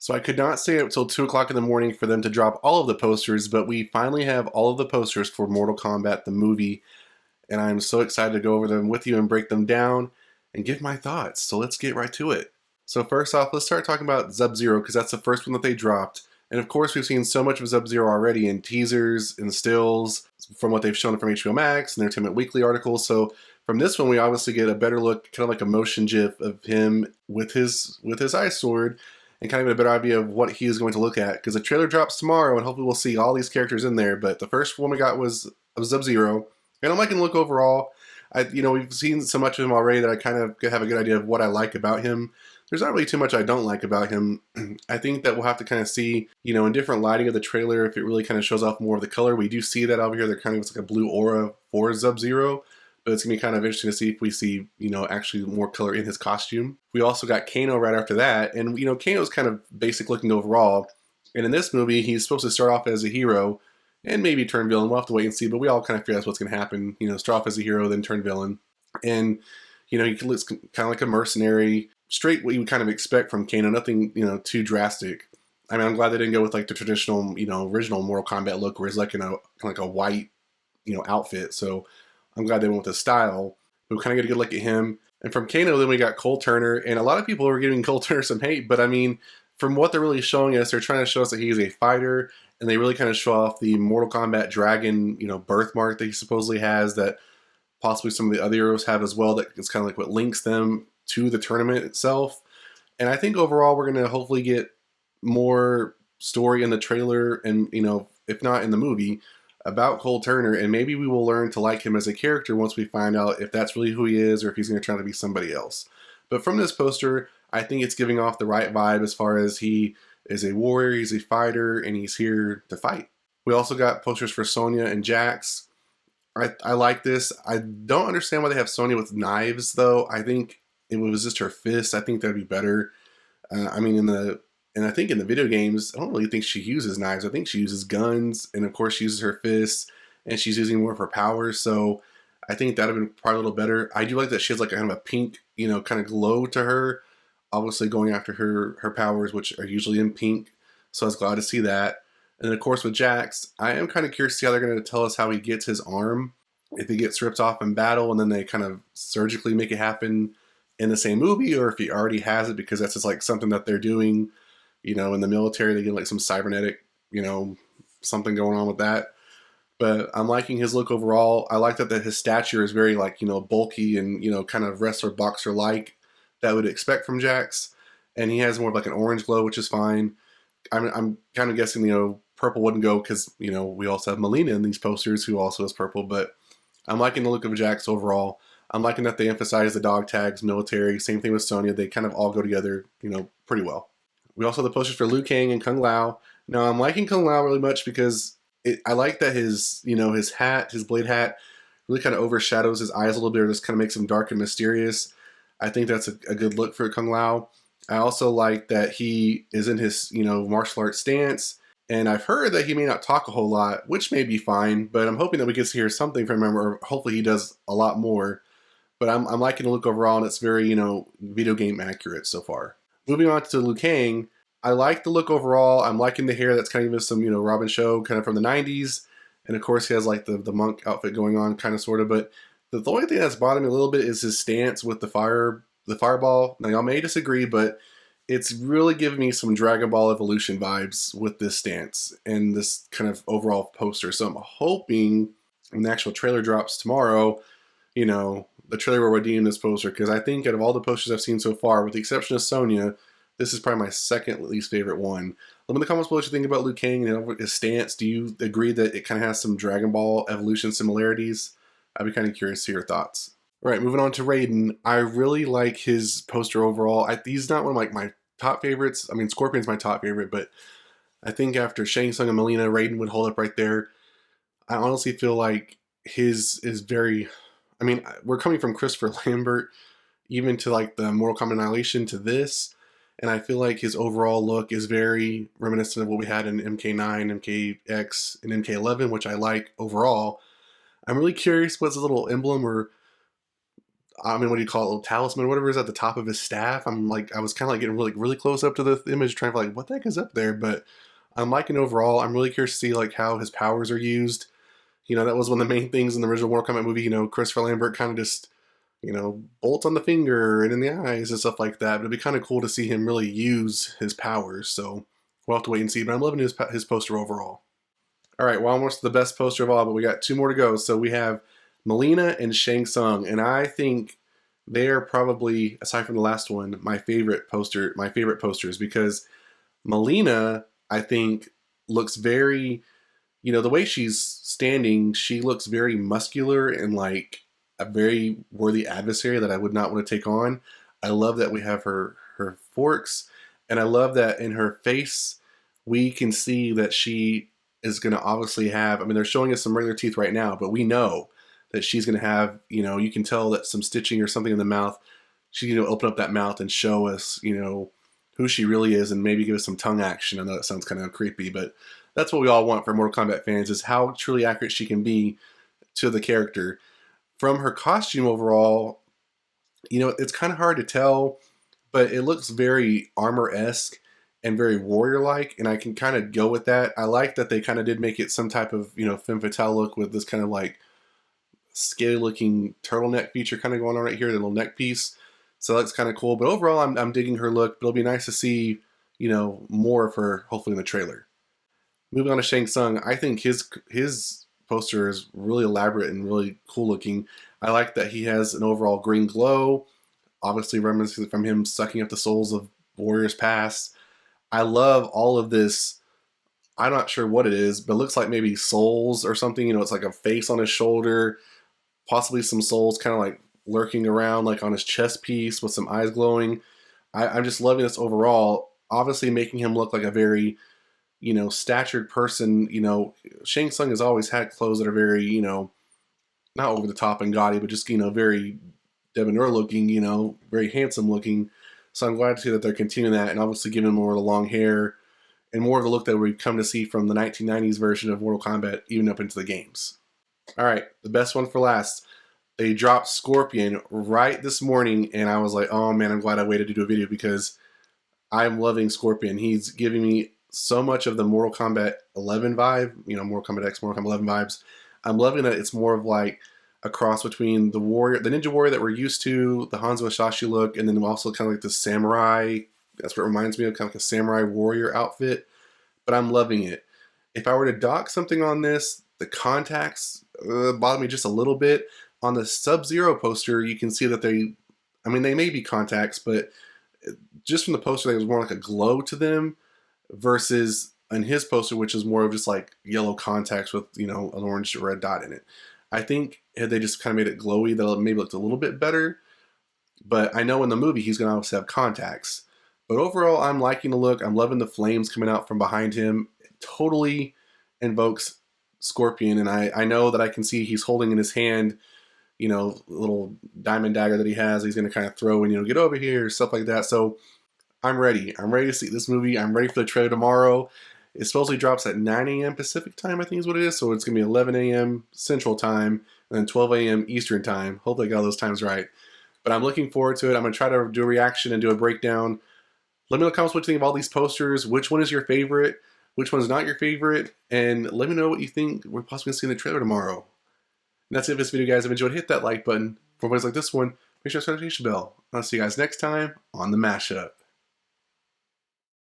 So I could not stay up till 2 o'clock in the morning for them to drop all of the posters, but we finally have all of the posters for Mortal Kombat the movie, and I'm so excited to go over them with you and break them down and give my thoughts. So let's get right to it. So first off, let's start talking about Sub-Zero because that's the first one that they dropped. And of course, we've seen so much of Sub-Zero already in teasers and stills from what they've shown from HBO Max and their Entertainment Weekly articles. So from this one, we obviously get a better look, kind of like a motion gif of him with his ice sword, and kind of a better idea of what he is going to look at. Because the trailer drops tomorrow, and hopefully we'll see all these characters in there. But the first one we got was of Sub-Zero, and I'm liking the look overall. We've seen so much of him already that I kind of have a good idea of what I like about him. There's not really too much I don't like about him. I think that we'll have to kind of see, in different lighting of the trailer, if it really kind of shows off more of the color. We do see that over here. They're kind of, it's like a blue aura for Sub-Zero, but it's going to be kind of interesting to see if we see, actually more color in his costume. We also got Kano right after that, and, Kano's kind of basic looking overall. And in this movie, he's supposed to start off as a hero and maybe turn villain. We'll have to wait and see, but we all kind of figure that's what's going to happen. Start off as a hero, then turn villain. And, he looks kind of like a mercenary, straight what you would kind of expect from Kano, nothing, too drastic. I mean, I'm glad they didn't go with like the traditional, original Mortal Kombat look where he's like in a kind of like a white, outfit. So I'm glad they went with the style. But we kind of get a good look at him. And from Kano, then we got Cole Turner, and a lot of people are giving Cole Turner some hate, but I mean, from what they're really showing us, they're trying to show us that he's a fighter, and they really kind of show off the Mortal Kombat dragon, birthmark that he supposedly has, that possibly some of the other heroes have as well, that is kind of like what links them to the tournament itself. And I think overall we're going to hopefully get more story in the trailer and, if not in the movie, about Cole Turner, and maybe we will learn to like him as a character once we find out if that's really who he is or if he's going to try to be somebody else. But from this poster, I think it's giving off the right vibe as far as he is a warrior, he's a fighter, and he's here to fight. We also got posters for Sonya and Jax. I like this. I don't understand why they have Sonya with knives, though. I think if it was just her fists, I think that'd be better. I think in the video games, I don't really think she uses knives. I think she uses guns, and of course she uses her fists, and she's using more of her powers. So I think that'd have been probably a little better. I do like that she has like kind of a pink, kind of glow to her. Obviously going after her powers, which are usually in pink. So I was glad to see that. And then of course with Jax, I am kind of curious to see how they're going to tell us how he gets his arm. If he gets ripped off in battle and then they kind of surgically make it happen in the same movie, or if he already has it because that's just like something that they're doing, in the military. They get like some cybernetic, something going on with that. But I'm liking his look overall. I like that his stature is very like, bulky and, kind of wrestler boxer-like that I would expect from Jax. And he has more of like an orange glow, which is fine. I'm kind of guessing, purple wouldn't go because, we also have Mileena in these posters who also is purple. But I'm liking the look of Jax overall. I'm liking that they emphasize the dog tags, military. Same thing with Sonya. They kind of all go together, pretty well. We also have the posters for Liu Kang and Kung Lao. Now, I'm liking Kung Lao really much because I like that his hat, his blade hat, really kind of overshadows his eyes a little bit, or just kind of makes him dark and mysterious. I think that's a good look for Kung Lao. I also like that he is in his, martial arts stance. And I've heard that he may not talk a whole lot, which may be fine, but I'm hoping that we get to hear something from him, or hopefully he does a lot more. But I'm liking the look overall, and it's very, video game accurate so far. Moving on to Liu Kang, I like the look overall. I'm liking the hair that's kind of some, Robin Show kind of from the 90s. And of course he has like the monk outfit going on, kind of sort of. But the only thing that's bothering me a little bit is his stance with the fireball. Now y'all may disagree, but it's really giving me some Dragon Ball Evolution vibes with this stance and this kind of overall poster. So I'm hoping when the actual trailer drops tomorrow, the trailer will redeem this poster, because I think out of all the posters I've seen so far, with the exception of Sonya, this is probably my second least favorite one. Let me in the comments below what you think about Liu Kang and his stance. Do you agree that it kind of has some Dragon Ball Evolution similarities? I'd be kind of curious to hear your thoughts. All right, moving on to Raiden. I really like his poster overall. He's not one of my top favorites. I mean, Scorpion's my top favorite, but I think after Shang Tsung and Mileena, Raiden would hold up right there. I honestly feel like his is very... I mean, we're coming from Christopher Lambert, even to like the Mortal Kombat Annihilation, to this, and I feel like his overall look is very reminiscent of what we had in MK9, MKX, and MK11, which I like overall. I'm really curious what's a little emblem or I mean, what do you call it? Little talisman, whatever is at the top of his staff. I'm like, I was kind of like getting really close up to the image, trying to like, what the heck is up there? But I'm liking overall. I'm really curious to see like how his powers are used. You know, that was one of the main things in the original Mortal Kombat movie. You know, Christopher Lambert kind of just, you know, bolts on the finger and in the eyes and stuff like that. But it'd be kind of cool to see him really use his powers. So we'll have to wait and see. But I'm loving his poster overall. All right, well, almost the best poster of all, but we got two more to go. So we have Mileena and Shang Tsung, and I think they are probably, aside from the last one, my favorite posters because Mileena, I think, looks very, you know, the way she's standing, she looks very muscular and like a very worthy adversary that I would not want to take on. I love that we have her forks, and I love that in her face we can see that she is going to obviously have, I mean, they're showing us some regular teeth right now, but we know that she's going to have, you know, you can tell that some stitching or something in the mouth. She's going to open up that mouth and show us, you know, who she really is and maybe give us some tongue action. I know that sounds kind of creepy, but that's what we all want for Mortal Kombat fans, is how truly accurate she can be to the character. From her costume overall, you know, it's kind of hard to tell, but it looks very armor-esque and very warrior-like, and I can kind of go with that. I like that they kind of did make it some type of, you know, femme fatale look with this kind of like scaly-looking turtleneck feature kind of going on right here, the little neck piece. So that's kind of cool. But overall, I'm digging her look. But it'll be nice to see, you know, more of her, hopefully, in the trailer. Moving on to Shang Tsung, I think his poster is really elaborate and really cool looking. I like that he has an overall green glow, obviously reminiscent from him sucking up the souls of warriors past. I love all of this. I'm not sure what it is, but it looks like maybe souls or something. You know, it's like a face on his shoulder, possibly some souls kind of like lurking around like on his chest piece with some eyes glowing. I'm just loving this overall. Obviously making him look like a very, you know, statured person. You know, Shang Tsung has always had clothes that are very, you know, not over the top and gaudy, but just, you know, very debonair looking, you know, very handsome looking. So I'm glad to see that they're continuing that and obviously giving him more of the long hair and more of the look that we've come to see from the 1990s version of Mortal Kombat, even up into the games. All right, the best one for last. They dropped Scorpion right this morning, and I was like, oh man, I'm glad I waited to do a video because I'm loving Scorpion. He's giving me so much of the Mortal Kombat 11 vibe, you know, Mortal Kombat X, Mortal Kombat 11 vibes. I'm loving that it's more of like a cross between the warrior, the ninja warrior that we're used to, the Hanzo Hasashi look, and then also kind of like the samurai. That's what it reminds me of, kind of like a samurai warrior outfit. But I'm loving it. If I were to dock something on this, the contacts bother me just a little bit. On the Sub-Zero poster, you can see that they may be contacts, but just from the poster, there was more like a glow to them versus in his poster, which is more of just like yellow contacts with, you know, an orange or red dot in it. I think had they just kind of made it glowy, that maybe looked a little bit better. But I know in the movie, he's going to obviously have contacts. But overall, I'm liking the look. I'm loving the flames coming out from behind him. It totally invokes Scorpion. And I know that I can see he's holding in his hand, you know, a little diamond dagger that he has. He's going to kind of throw and, you know, get over here, stuff like that. So I'm ready. I'm ready to see this movie. I'm ready for the trailer tomorrow. It supposedly drops at 9 a.m. Pacific time, I think is what it is. So it's going to be 11 a.m. Central time and then 12 a.m. Eastern time. Hopefully I got those times right. But I'm looking forward to it. I'm going to try to do a reaction and do a breakdown. Let me know in the comments what you think of all these posters. Which one is your favorite? Which one's not your favorite? And let me know what you think we're possibly going to see in the trailer tomorrow. And that's it for this video, guys. If you enjoyed, hit that like button. For videos like this one, make sure to hit the notification bell. I'll see you guys next time on the Mashup.